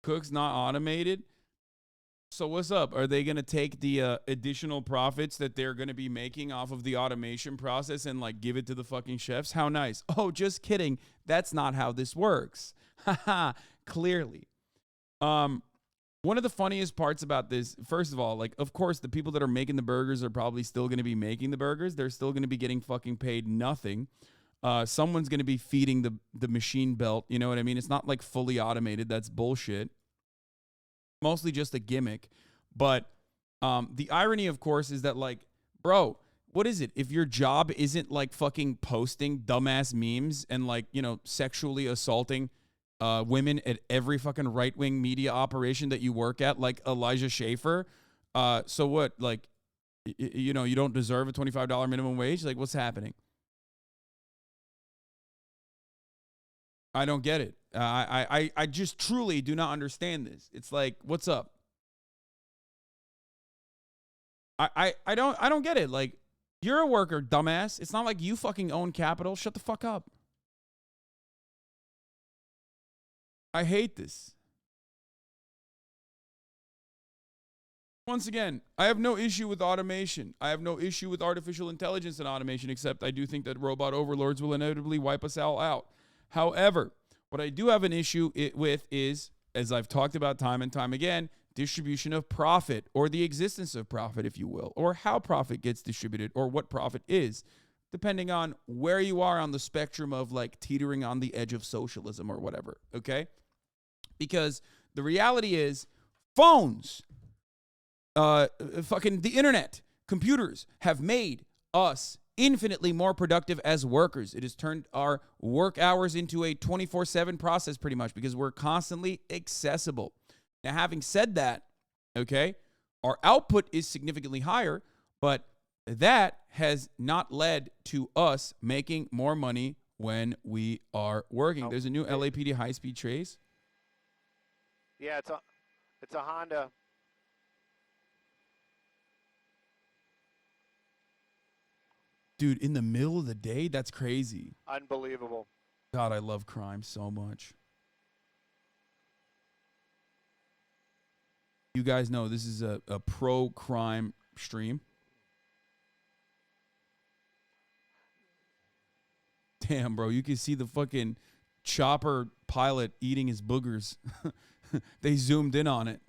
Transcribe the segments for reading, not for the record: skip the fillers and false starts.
Cook's not automated. So what's up? Are they going to take the additional profits that they're going to be making off of the automation process and like give it to the fucking chefs? How nice. Oh, just kidding. That's not how this works. Haha, clearly. One of the funniest parts about this, first of all, like, of course, the people that are making the burgers are probably still going to be making the burgers. They're still going to be getting fucking paid nothing. Someone's going to be feeding the machine belt. You know what I mean? It's not like fully automated. That's bullshit. Mostly just a gimmick. But the irony, of course, is that, like, bro, what is it? If your job isn't like fucking posting dumbass memes and like, you know, sexually assaulting women at every fucking right-wing media operation that you work at, like Elijah Schaefer, so what? Like, you know, you don't deserve a $25 minimum wage? Like, what's happening? I don't get it. I just truly do not understand this. It's like, what's up? I don't get it. Like, you're a worker, dumbass. It's not like you fucking own capital. Shut the fuck up. I hate this. Once again, I have no issue with automation. I have no issue with artificial intelligence and automation, except I do think that robot overlords will inevitably wipe us all out. However, what I do have an issue with is, as I've talked about time and time again, distribution of profit, or the existence of profit, if you will, or how profit gets distributed, or what profit is, depending on where you are on the spectrum of like teetering on the edge of socialism or whatever, okay? Because the reality is phones, fucking the internet, computers have made us infinitely more productive as workers. It has turned our work hours into a 24/7 process pretty much because we're constantly accessible. Now, having said that, okay, our output is significantly higher, but that has not led to us making more money when we are working. There's a new LAPD high-speed trace. Yeah, it's a Honda. Dude, in the middle of the day? That's crazy. Unbelievable. God, I love crime so much. You guys know this is a pro-crime stream. Damn, bro, you can see the fucking chopper pilot eating his boogers. They zoomed in on it.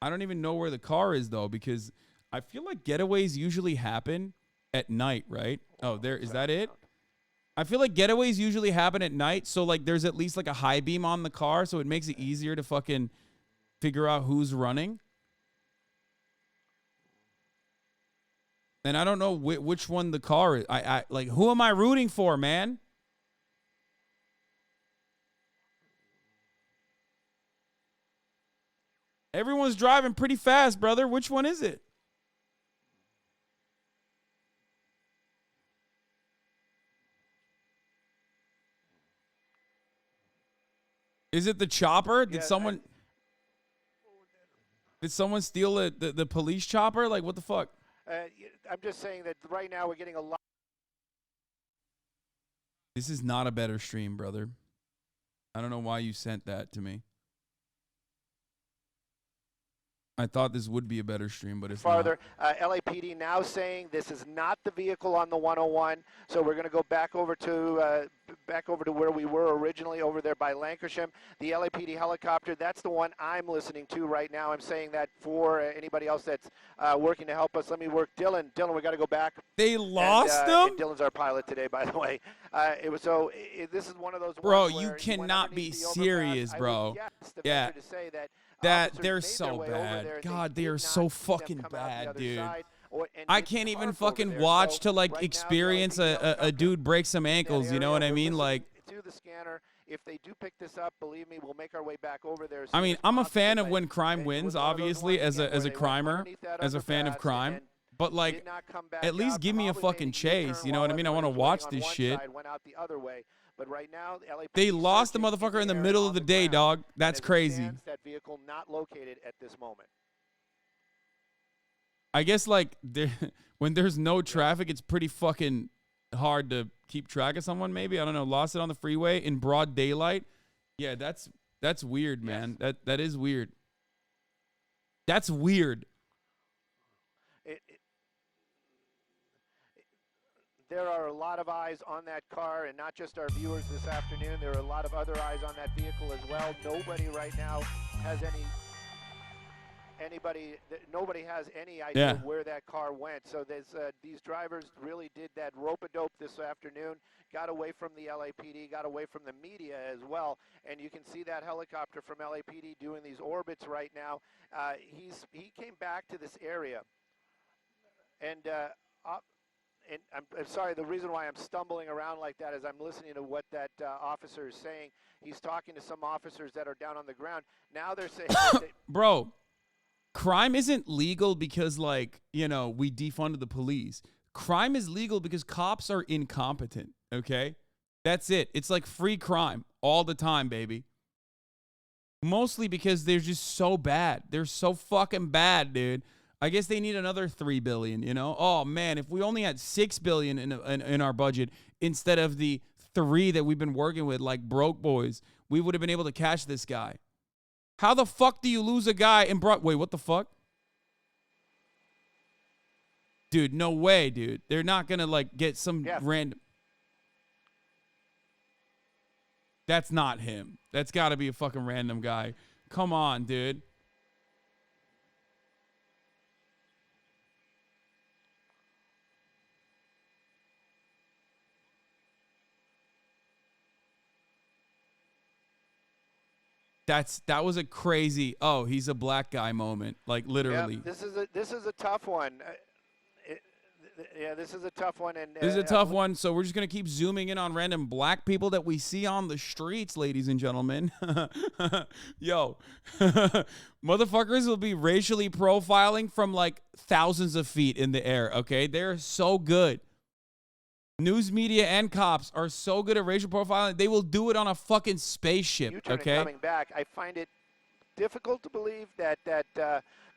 I don't even know where the car is, though, because I feel like getaways usually happen at night, right? Oh, there is that it? I feel like getaways usually happen at night, so like there's at least like a high beam on the car, so it makes it easier to fucking figure out who's running. And I don't know which one the car is. I like, who am I rooting for, man? Everyone's driving pretty fast, brother. Which one is it? Is it the chopper? Did someone steal the police chopper? Like, what the fuck? I'm just saying that right now we're getting a lot. This is not a better stream, brother. I don't know why you sent that to me. I thought this would be a better stream, but it's farther. not. LAPD now saying this is not the vehicle on the 101, so we're going to go back over to where we were originally over there by Lancashire. The LAPD helicopter, that's the one I'm listening to right now. I'm saying that for anybody else that's working to help us. Let me work. Dylan, we got to go back. They lost them? And Dylan's our pilot today, by the way. This is one of those. Bro, you cannot be serious, bro. Yeah. To say that they're so bad. God, they are so fucking bad, dude. I can't even fucking watch to like experience a dude break some ankles. You know what I mean? Like, to the scanner. If they do pick this up, believe me, we'll make our way back over there. I mean, I'm a fan of when crime wins, obviously, as a crimer, as a fan of crime. But like, at least give me a fucking chase. You know what I mean? I want to watch this shit. But right now, they lost the motherfucker in the middle of the day, dog. That's crazy. That vehicle not located at this moment. I guess like when there's no traffic, it's pretty fucking hard to keep track of someone. Maybe, I don't know. Lost it on the freeway in broad daylight. Yeah, that's weird, man. Yes. That is weird. That's weird. It, there are a lot of eyes on that car, and not just our viewers this afternoon. There are a lot of other eyes on that vehicle as well. Nobody right now has nobody has any idea where that car went. So these drivers really did that rope-a-dope this afternoon, got away from the LAPD, got away from the media as well. And you can see that helicopter from LAPD doing these orbits right now. He came back to this area, and I'm sorry, the reason why I'm stumbling around like that is I'm listening to what that officer is saying. He's talking to some officers that are down on the ground. Now they're saying... Bro, crime isn't legal because, like, we defunded the police. Crime is legal because cops are incompetent, okay? That's it. It's like free crime all the time, baby. Mostly because they're just so bad. They're so fucking bad, dude. I guess they need another $3 billion, Oh, man, if we only had $6 billion in our budget instead of the 3 that we've been working with like broke boys, we would have been able to catch this guy. How the fuck do you lose a guy in wait, what the fuck? Dude, no way, dude. They're not going to, like, get some random... That's not him. That's got to be a fucking random guy. Come on, dude. That was a crazy, oh, he's a black guy moment, like literally. Yeah, this is a tough one. This is a tough one. And this is a tough one, so we're just going to keep zooming in on random black people that we see on the streets, ladies and gentlemen. Yo, motherfuckers will be racially profiling from like thousands of feet in the air, okay? They're so good. News media and cops are so good at racial profiling, they will do it on a fucking spaceship, okay? Coming back, I find it difficult to believe that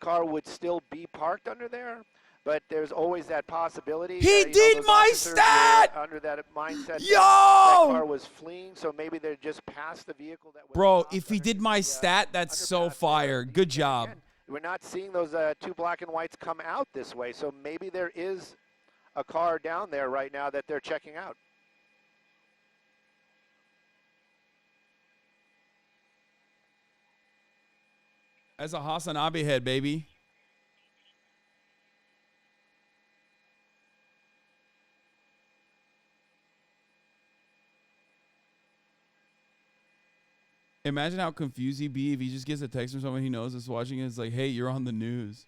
car would still be parked under there, but there's always that possibility. He did my stat! Under that mindset, yo! That car was fleeing, so maybe they're just past the vehicle that was... Bro, if he did my stat, that's so fire. Good job. Again, we're not seeing those 2 black and whites come out this way, so maybe there is a car down there right now that they're checking out. That's a HasanAbi head, baby. Imagine how confused he'd be if he just gets a text from someone he knows is watching and it's like, hey, you're on the news.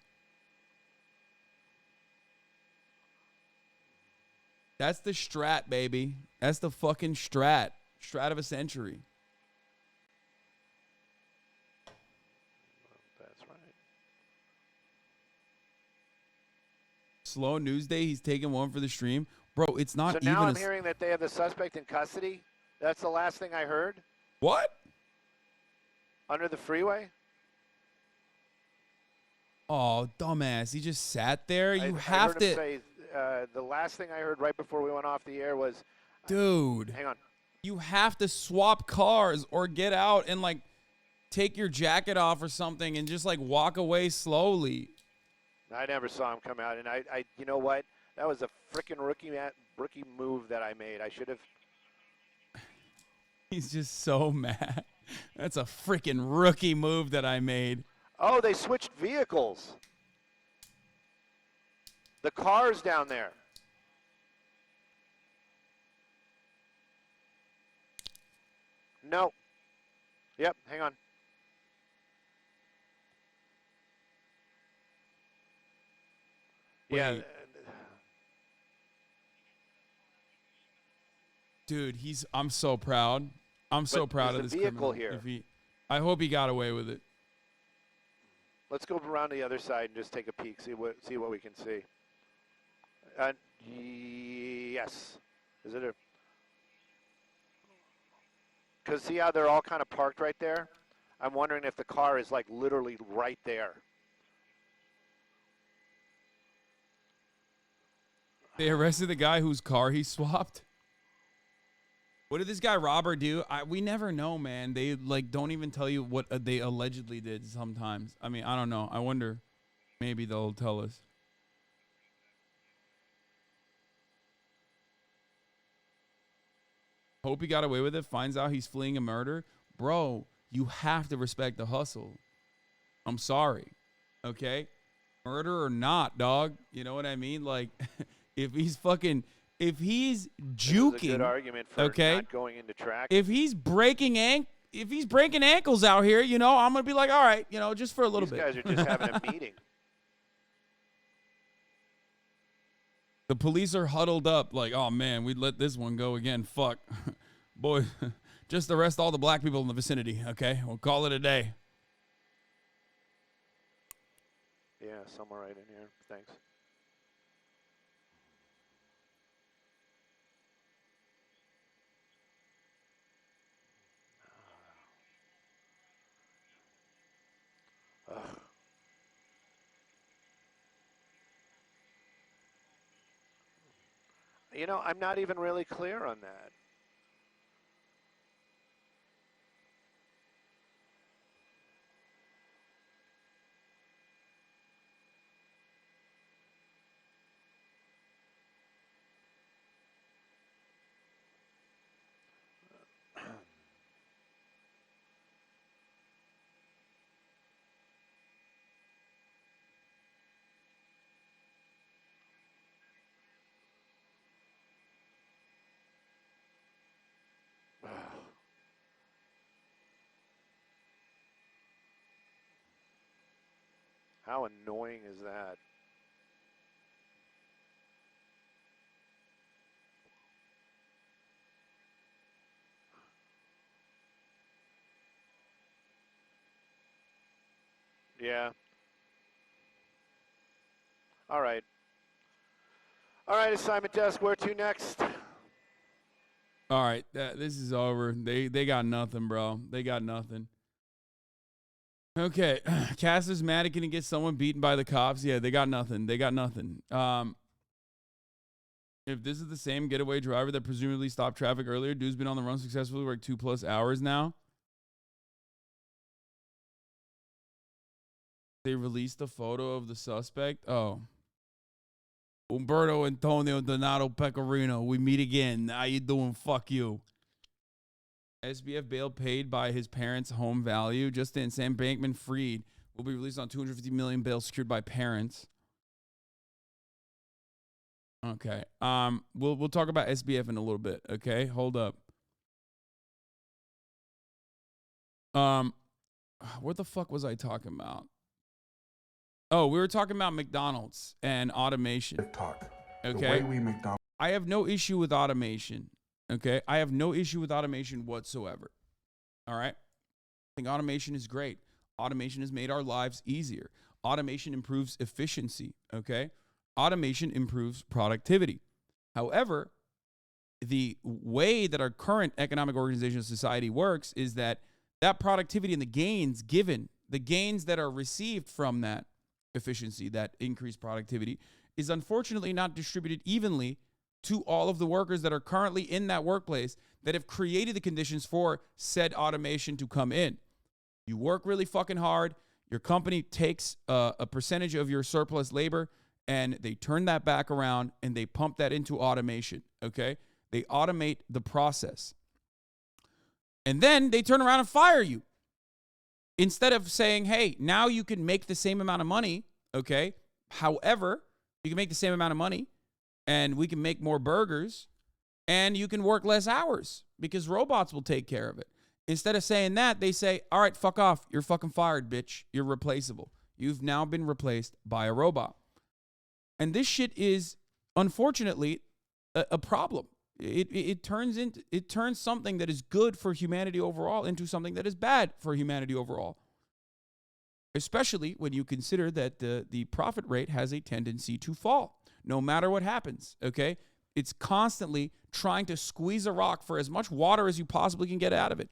That's the strat, baby. That's the fucking strat. Strat of a century. That's right. Slow news day. He's taking one for the stream. Bro, it's not even... So now I'm hearing that they have the suspect in custody. That's the last thing I heard. What? Under the freeway? Oh, dumbass. He just sat there. You I have heard to... him say, the last thing I heard right before we went off the air was... Dude. Hang on. You have to swap cars or get out and, like, take your jacket off or something and just, like, walk away slowly. I never saw him come out, and I you know what? That was a freaking rookie move that I made. I should have... He's just so mad. That's a freaking rookie move that I made. Oh, they switched vehicles. The car's down there. No. Yep, hang on. Wait. Yeah. Dude, I'm so proud. I'm so proud of this vehicle criminal. here. I hope he got away with it. Let's go around the other side and just take a peek, see what we can see. Yes. Is it a... Because see how they're all kind of parked right there? I'm wondering if the car is like literally right there. They arrested the guy whose car he swapped? What did this guy Robert do? We never know, man. They like don't even tell you what they allegedly did sometimes. I mean, I don't know. I wonder. Maybe they'll tell us. Hope he got away with it. Finds out he's fleeing a murder. Bro, you have to respect the hustle. I'm sorry. Okay? Murder or not, dog. You know what I mean? Like, if he's juking. This is a good argument for not going into track. If he's breaking ankles out here, you know, I'm going to be like, all right, you know, just for a little bit. These guys are just having a meeting. The police are huddled up like, oh, man, we'd let this one go again. Fuck. Boy, just arrest all the black people in the vicinity, okay? We'll call it a day. Yeah, somewhere right in here. Thanks. You know, I'm not even really clear on that. How annoying is that? Yeah. All right. All right, assignment desk, where to next? All right, this is over. They got nothing, bro. They got nothing. Okay, Cass is mad at going to get someone beaten by the cops. Yeah, they got nothing. They got nothing. If this is the same getaway driver that presumably stopped traffic earlier, dude's been on the run successfully for like 2+ hours now. They released a photo of the suspect. Oh. Umberto Antonio Donato Pecorino. We meet again. How you doing? Fuck you. SBF bail paid by his parents' home value. Just in, Sam Bankman-Fried will be released on $250 million bail secured by parents. Okay. We'll talk about SBF in a little bit. Okay, hold up. What the fuck was I talking about? Oh, we were talking about McDonald's and automation. Okay. The way we McDonald's. I have no issue with automation. Okay. I have no issue with automation whatsoever. All right. I think automation is great. Automation has made our lives easier. Automation improves efficiency. Okay. Automation improves productivity. However, the way that our current economic organization of society works is that productivity and the gains that are received from that efficiency, that increased productivity, is unfortunately not distributed evenly to all of the workers that are currently in that workplace that have created the conditions for said automation to come in. You work really fucking hard. Your company takes a percentage of your surplus labor and they turn that back around and they pump that into automation, okay? They automate the process. And then they turn around and fire you. Instead of saying, hey, now you can make the same amount of money, okay? However, you can make the same amount of money and we can make more burgers and you can work less hours because robots will take care of it. Instead of saying that, they say, all right, fuck off. You're fucking fired, bitch. You're replaceable. You've now been replaced by a robot. And this shit is, unfortunately, a problem. It turns something that is good for humanity overall into something that is bad for humanity overall. Especially when you consider that the profit rate has a tendency to fall, no matter what happens, okay? It's constantly trying to squeeze a rock for as much water as you possibly can get out of it.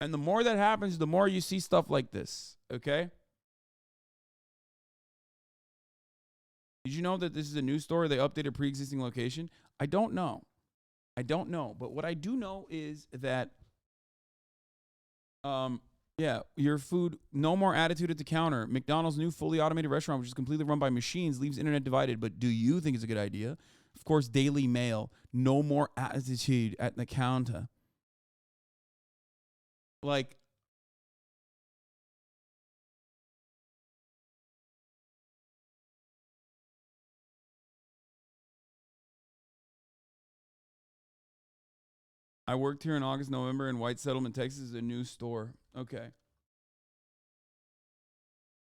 And the more that happens, the more you see stuff like this, okay? Did you know that this is a news story? They updated a pre-existing location? I don't know. I don't know. But what I do know is that, yeah, your food, no more attitude at the counter. McDonald's new fully automated restaurant, which is completely run by machines, leaves internet divided. But do you think it's a good idea? Of course, Daily Mail, no more attitude at the counter. Like, I worked here in August, November in White Settlement, Texas, is a new store. Okay.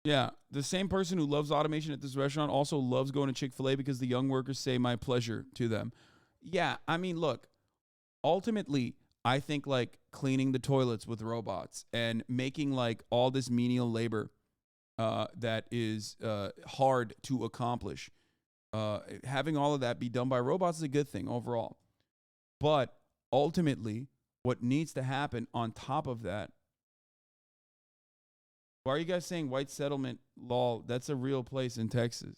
Yeah, the same person who loves automation at this restaurant also loves going to Chick-fil-A because the young workers say my pleasure to them. Yeah, I mean, look, ultimately, I think like cleaning the toilets with robots and making like all this menial labor that is hard to accomplish, having all of that be done by robots is a good thing overall. But ultimately, what needs to happen on top of that, why are you guys saying white settlement law? That's a real place in Texas.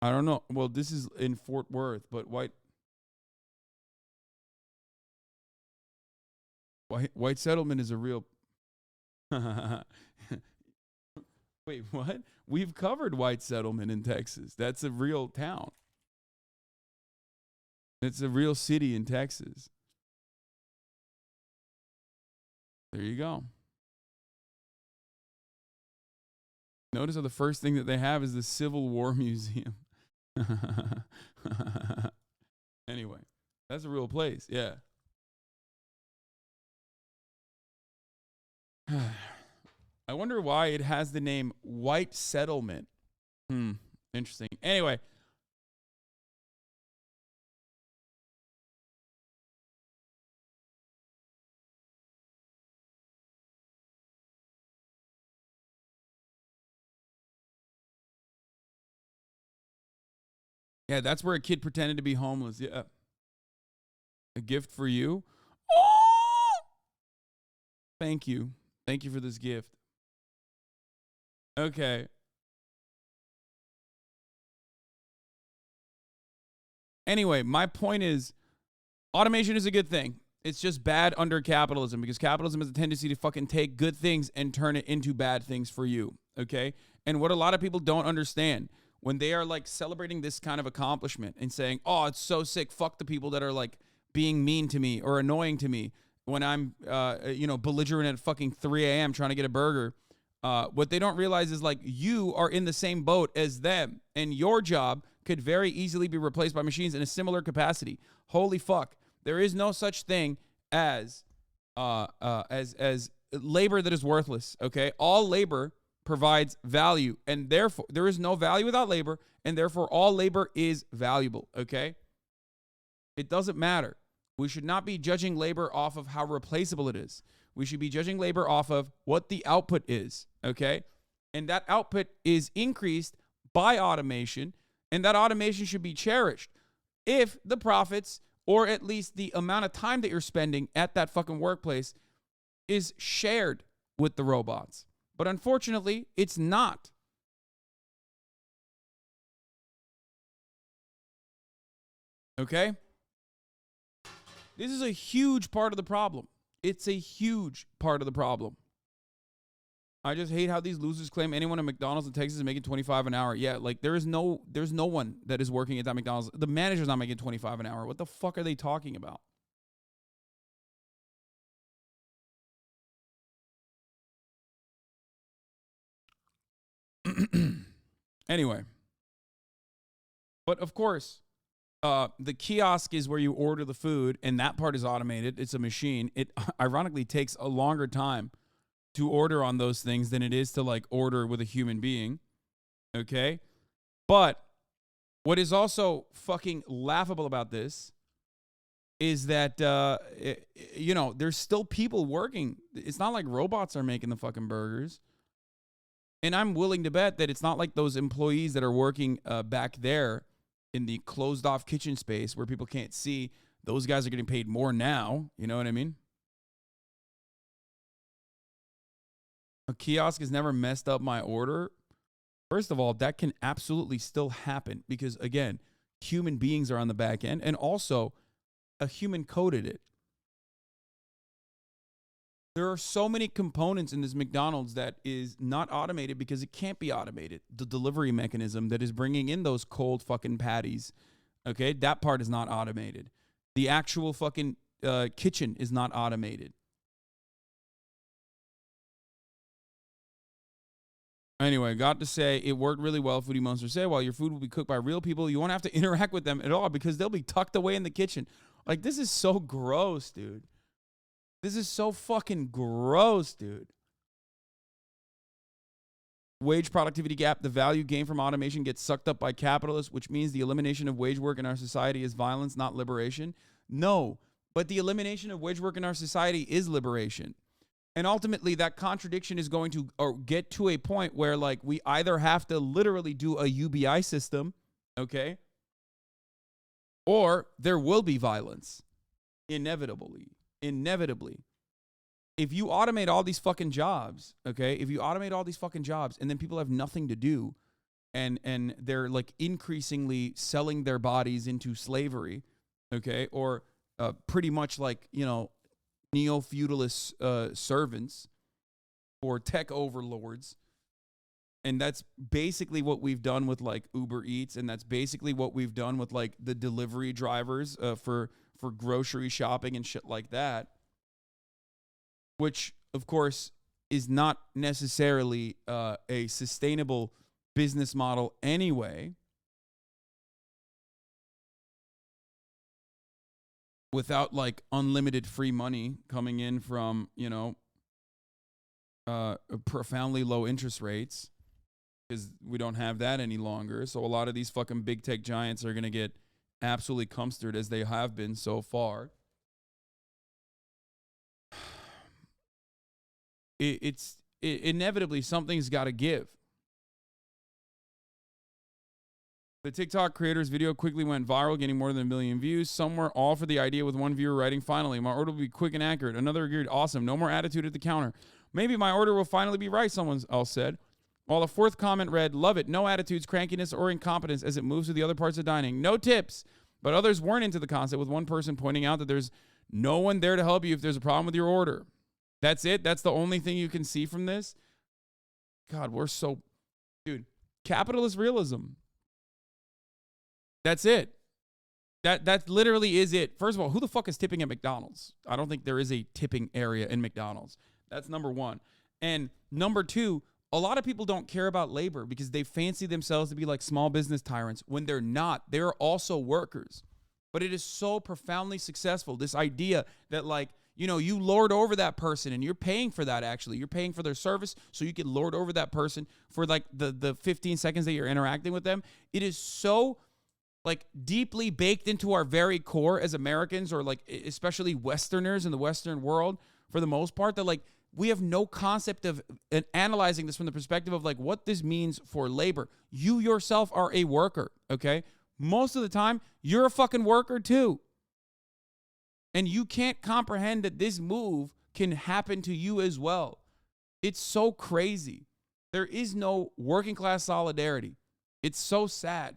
I don't know. Well, this is in Fort Worth, but white settlement is a real. Wait, what? We've covered white settlement in Texas. That's a real town. It's a real city in Texas. There you go. Notice how the first thing that they have is the Civil War Museum. Anyway, that's a real place. Yeah. I wonder why it has the name White Settlement. Interesting. Anyway. Yeah, that's where a kid pretended to be homeless. Yeah. A gift for you. Oh! Thank you. Thank you for this gift. Okay. Anyway, my point is automation is a good thing. It's just bad under capitalism because capitalism has a tendency to fucking take good things and turn it into bad things for you. Okay. And what a lot of people don't understand when they are like celebrating this kind of accomplishment and saying, oh, it's so sick. Fuck the people that are like being mean to me or annoying to me when I'm, belligerent at fucking 3 a.m. trying to get a burger. What they don't realize is like you are in the same boat as them and your job could very easily be replaced by machines in a similar capacity. Holy fuck. There is no such thing as labor that is worthless, okay? All labor provides value, and therefore there is no value without labor, and therefore all labor is valuable, okay? It doesn't matter. We should not be judging labor off of how replaceable it is. We should be judging labor off of what the output is, okay? And that output is increased by automation, and that automation should be cherished if the profits or at least the amount of time that you're spending at that fucking workplace is shared with the robots. But unfortunately, it's not. Okay? This is a huge part of the problem. It's a huge part of the problem. I just hate how these losers claim anyone at McDonald's in Texas is making $25 an hour. Yeah, like there's no one that is working at that McDonald's. The manager's not making $25 an hour. What the fuck are they talking about? Anyway. But of course, the kiosk is where you order the food, and that part is automated. It's a machine. It ironically takes a longer time to order on those things than it is to like order with a human being. Okay? But what is also fucking laughable about this is that, there's still people working. It's not like robots are making the fucking burgers. And I'm willing to bet that it's not like those employees that are working back there in the closed off kitchen space where people can't see. Those guys are getting paid more now. You know what I mean? A kiosk has never messed up my order. First of all, that can absolutely still happen because, again, human beings are on the back end, and also a human coded it. There are so many components in this McDonald's that is not automated because it can't be automated. The delivery mechanism that is bringing in those cold fucking patties, okay, that part is not automated. The actual fucking kitchen is not automated. Anyway, got to say, it worked really well, Foodie Monster said. While your food will be cooked by real people, you won't have to interact with them at all because they'll be tucked away in the kitchen. Like, this is so gross, dude. This is so fucking gross, dude. Wage productivity gap. The value gained from automation gets sucked up by capitalists, which means the elimination of wage work in our society is violence, not liberation. No, but the elimination of wage work in our society is liberation. And ultimately, that contradiction is going to get to a point where, like, we either have to literally do a UBI system, okay, or there will be violence, inevitably. If you automate all these fucking jobs, okay, if you automate all these fucking jobs and then people have nothing to do and they're, like, increasingly selling their bodies into slavery, okay, or pretty much like, you know, neo-feudalist servants or tech overlords. And that's basically what we've done with, like, Uber Eats, and that's basically what we've done with, like, the delivery drivers for grocery shopping and shit like that, which, of course, is not necessarily a sustainable business model anyway. Without, like, unlimited free money coming in from, you know, profoundly low interest rates, because we don't have that any longer. So a lot of these fucking big tech giants are going to get absolutely cumstered, as they have been so far. It's inevitably something's got to give. The TikTok creator's video quickly went viral, getting more than 1 million views. Some were all for the idea, with one viewer writing, "Finally, my order will be quick and accurate." Another agreed, "Awesome, no more attitude at the counter. Maybe my order will finally be right," someone else said. While a fourth comment read, "Love it, no attitudes, crankiness, or incompetence as it moves to the other parts of dining. No tips." But others weren't into the concept, with one person pointing out that there's no one there to help you if there's a problem with your order. That's it? That's the only thing you can see from this? God, we're so... Dude, capitalist realism. That's it. That literally is it. First of all, who the fuck is tipping at McDonald's? I don't think there is a tipping area in McDonald's. That's number one. And number two, a lot of people don't care about labor because they fancy themselves to be like small business tyrants when they're not. They're also workers. But it is so profoundly successful, this idea that, like, you know, you lord over that person, and you're paying for that, actually. You're paying for their service, so you can lord over that person for, like, the 15 seconds that you're interacting with them. It is so, like, deeply baked into our very core as Americans, or, like, especially Westerners in the Western world, for the most part, that, like, we have no concept of analyzing this from the perspective of, like, what this means for labor. You yourself are a worker, okay? Most of the time, you're a fucking worker too. And you can't comprehend that this move can happen to you as well. It's so crazy. There is no working class solidarity. It's so sad.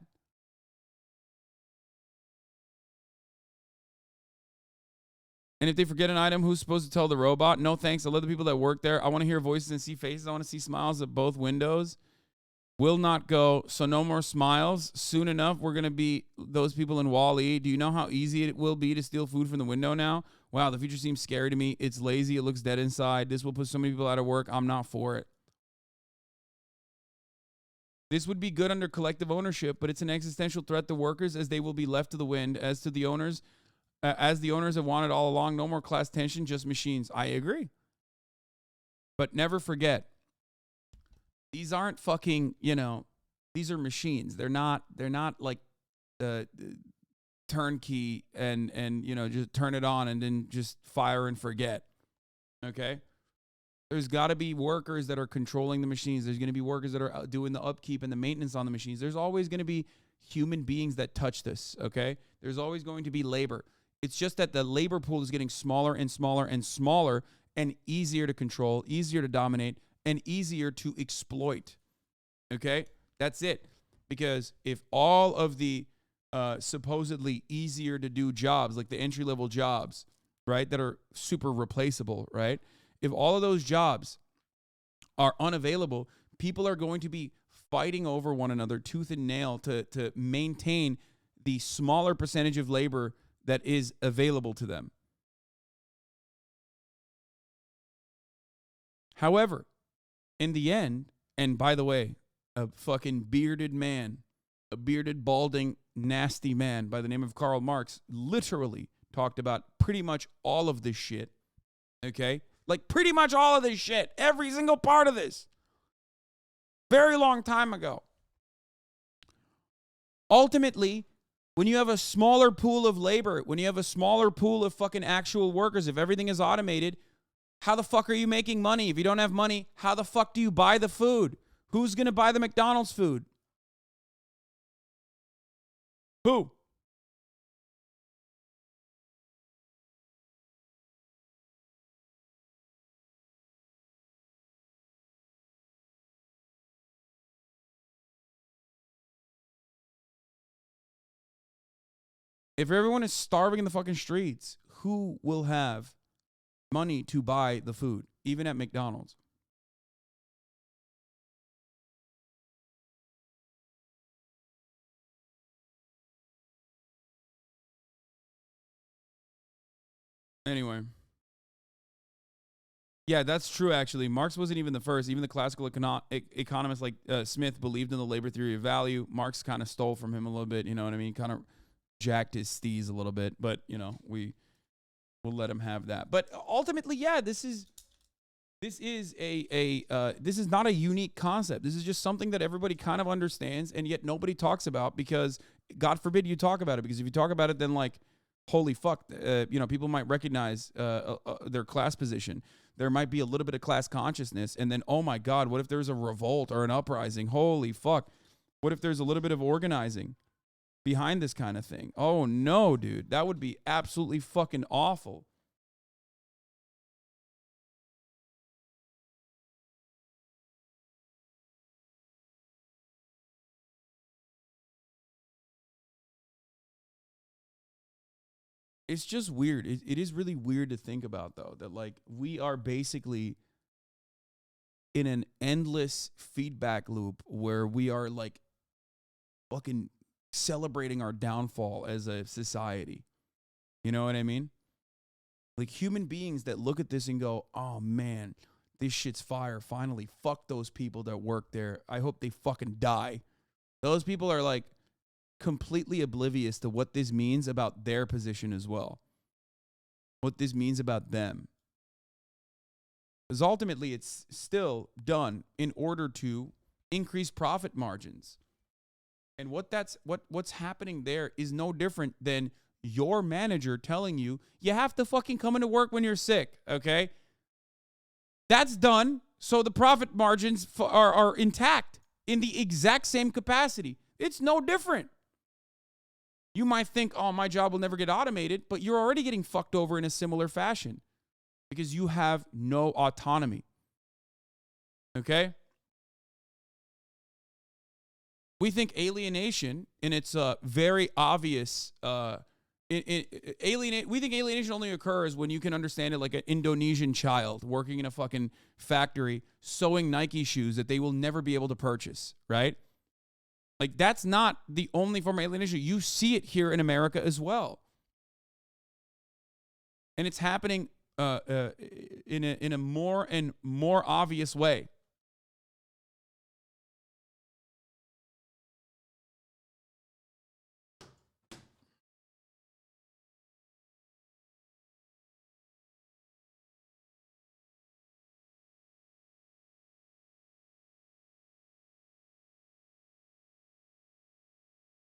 And if they forget an item, who's supposed to tell the robot? No thanks. I love the people that work there. I want to hear voices and see faces. I want to see smiles at both windows. Will not go. So no more smiles. Soon enough, we're going to be those people in Wall-E. Do you know how easy it will be to steal food from the window now? Wow, the future seems scary to me. It's lazy. It looks dead inside. This will put so many people out of work. I'm not for it. This would be good under collective ownership, but it's an existential threat to workers, as they will be left to the wind. As to the owners, as the owners have wanted all along, no more class tension, just machines. I agree. But never forget, these aren't fucking, you know, these are machines. They're not like turnkey and you know, just turn it on and then just fire and forget. Okay? There's got to be workers that are controlling the machines. There's going to be workers that are doing the upkeep and the maintenance on the machines. There's always going to be human beings that touch this, okay? There's always going to be labor. It's just that the labor pool is getting smaller and smaller and smaller, and easier to control, easier to dominate, and easier to exploit, okay? That's it. Because if all of the supposedly easier to do jobs, like the entry-level jobs, right, that are super replaceable, right? If all of those jobs are unavailable, people are going to be fighting over one another tooth and nail to maintain the smaller percentage of labor that is available to them. However, in the end, and by the way, a fucking bearded man, a bearded, balding, nasty man by the name of Karl Marx literally talked about pretty much all of this shit, okay? Like pretty much all of this shit, every single part of this. Very long time ago. Ultimately, when you have a smaller pool of labor, when you have a smaller pool of fucking actual workers, if everything is automated, how the fuck are you making money? If you don't have money, how the fuck do you buy the food? Who's going to buy the McDonald's food? Who? If everyone is starving in the fucking streets, who will have money to buy the food, even at McDonald's? Anyway. Yeah, that's true, actually. Marx wasn't even the first. Even the classical economists like Smith believed in the labor theory of value. Marx kind of stole from him a little bit, you know what I mean? Kind of jacked his steez a little bit, but, you know, we'll let him have that. But ultimately, yeah, this is not a unique concept. This is just something that everybody kind of understands, and yet nobody talks about because, God forbid, you talk about it. Because if you talk about it, then like, holy fuck, people might recognize their class position. There might be a little bit of class consciousness, and then, oh my God, what if there's a revolt or an uprising? Holy fuck. What if there's a little bit of organizing behind this kind of thing? Oh no, dude, that would be absolutely fucking awful. It's just weird. It is really weird to think about, though, that like we are basically in an endless feedback loop where we are like fucking celebrating our downfall as a society. You know what I mean? Like human beings that look at this and go, oh man, this shit's fire. Finally, fuck those people that work there. I hope they fucking die. Those people are like completely oblivious to what this means about their position as well. What this means about them. Because ultimately, it's still done in order to increase profit margins. And what's happening there is no different than your manager telling you, you have to fucking come into work when you're sick, okay? That's done, so the profit margins are intact in the exact same capacity. It's no different. You might think, oh, my job will never get automated, but you're already getting fucked over in a similar fashion because you have no autonomy. Okay? We think alienation in its very obvious we think alienation only occurs when you can understand it like an Indonesian child working in a fucking factory sewing Nike shoes that they will never be able to purchase, right? Like, that's not the only form of alienation. You see it here in America as well. And it's happening in a more and more obvious way.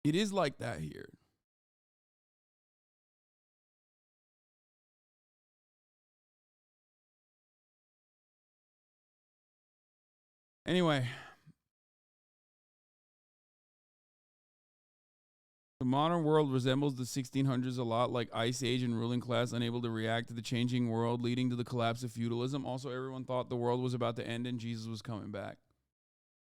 It is like that here. Anyway, the modern world resembles the 1600s a lot, like Ice Age and ruling class unable to react to the changing world, leading to the collapse of feudalism. Also, everyone thought the world was about to end and Jesus was coming back.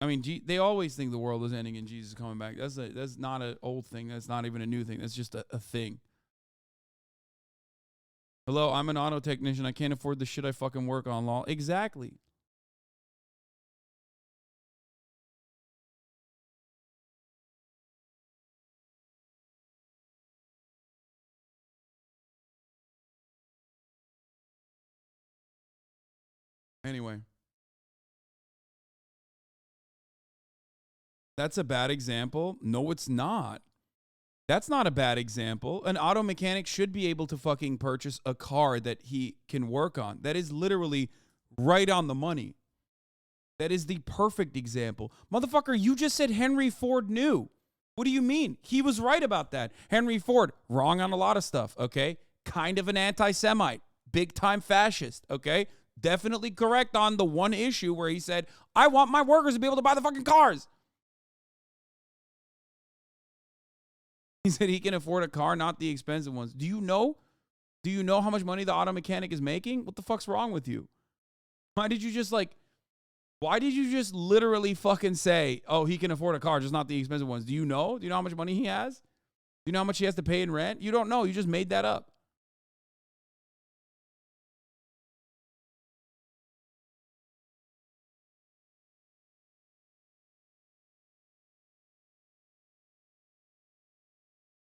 I mean, they always think the world is ending and Jesus is coming back. That's not an old thing. That's not even a new thing. That's just a thing. Hello, I'm an auto technician. I can't afford the shit I fucking work on. Law. Exactly. Anyway. That's a bad example. No, it's not. That's not a bad example. An auto mechanic should be able to fucking purchase a car that he can work on. That is literally right on the money. That is the perfect example. Motherfucker, you just said Henry Ford knew. What do you mean? He was right about that. Henry Ford, wrong on a lot of stuff, okay? Kind of an anti-Semite. Big time fascist, okay? Definitely correct on the one issue where he said, I want my workers to be able to buy the fucking cars. He said he can afford a car, not the expensive ones. Do you know? Do you know how much money the auto mechanic is making? What the fuck's wrong with you? Why did you just literally fucking say, oh, he can afford a car, just not the expensive ones? Do you know? Do you know how much money he has? Do you know how much he has to pay in rent? You don't know. You just made that up.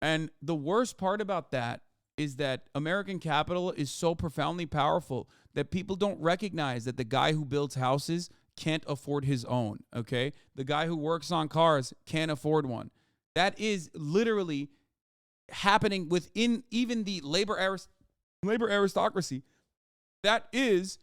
And the worst part about that is that American capital is so profoundly powerful that people don't recognize that the guy who builds houses can't afford his own, okay? The guy who works on cars can't afford one. That is literally happening within even the labor aristocracy. That is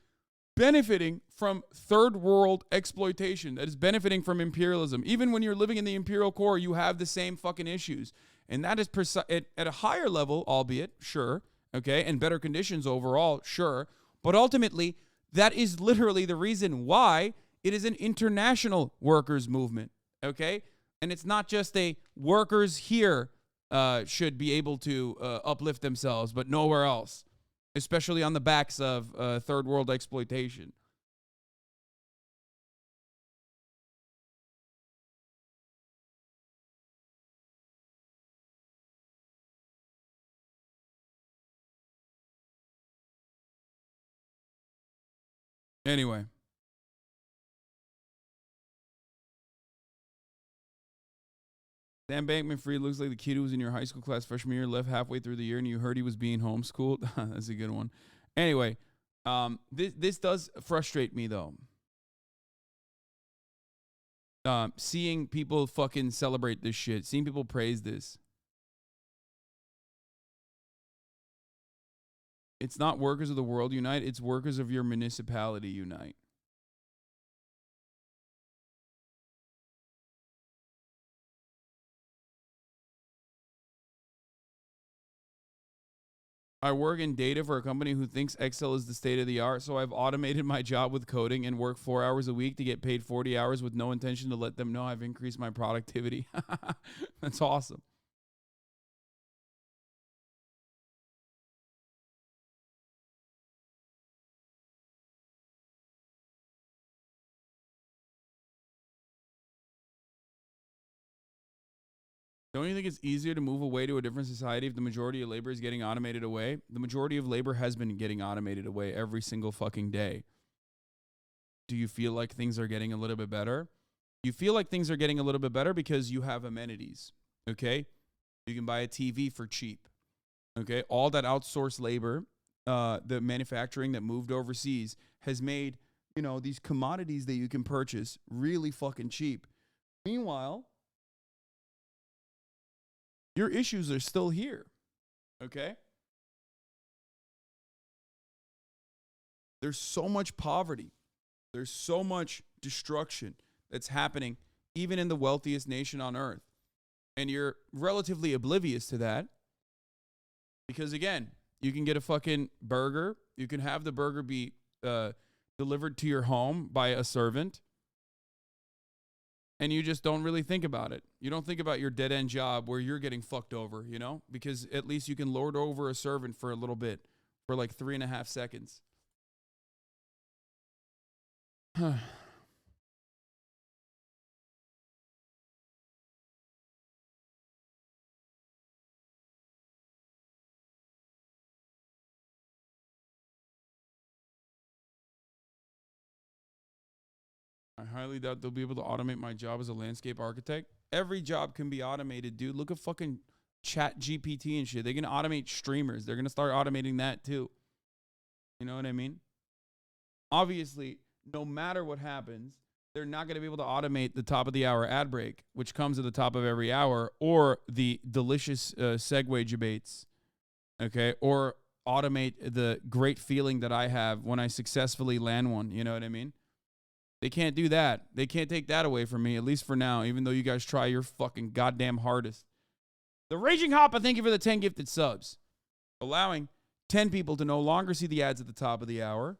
benefiting from third world exploitation. That is benefiting from imperialism. Even when you're living in the imperial core, you have the same fucking issues. And that is at a higher level, albeit, sure, okay, and better conditions overall, sure. But ultimately, that is literally the reason why it is an international workers' movement, okay? And it's not just a workers here should be able to uplift themselves, but nowhere else, especially on the backs of third world exploitation. Anyway. Sam Bankman-Fried looks like the kid who was in your high school class freshman year, left halfway through the year, and you heard he was being homeschooled. That's a good one. Anyway, this does frustrate me, though. Seeing people fucking celebrate this shit, seeing people praise this. It's not workers of the world unite, it's workers of your municipality unite. I work in data for a company who thinks Excel is the state of the art, so I've automated my job with coding and work 4 hours a week to get paid 40 hours with no intention to let them know I've increased my productivity. That's awesome. Don't you think it's easier to move away to a different society if the majority of labor is getting automated away? The majority of labor has been getting automated away every single fucking day. Do you feel like things are getting a little bit better? You feel like things are getting a little bit better because you have amenities, okay? You can buy a TV for cheap, okay? All that outsourced labor, the manufacturing that moved overseas has made, these commodities that you can purchase really fucking cheap. Meanwhile, your issues are still here, okay? There's so much poverty. There's so much destruction that's happening even in the wealthiest nation on earth. And you're relatively oblivious to that because, again, you can get a fucking burger. You can have the burger be delivered to your home by a servant. And you just don't really think about it. You don't think about your dead-end job where you're getting fucked over, because at least you can lord over a servant for a little bit, for like 3.5 seconds. highly doubt they'll be able to automate my job as a landscape architect. Every job can be automated, dude. Look at fucking Chat GPT and shit. They're going to automate streamers. They're going to start automating that too. You know what I mean? Obviously, no matter what happens, they're not going to be able to automate the top of the hour ad break, which comes at the top of every hour, or the delicious segue debates, okay? Or automate the great feeling that I have when I successfully land one. You know what I mean? They can't do that. They can't take that away from me, at least for now, even though you guys try your fucking goddamn hardest. The Raging Hoppa, thank you for the 10 gifted subs. Allowing 10 people to no longer see the ads at the top of the hour.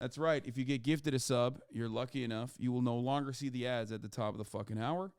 That's right. If you get gifted a sub, you're lucky enough, you will no longer see the ads at the top of the fucking hour.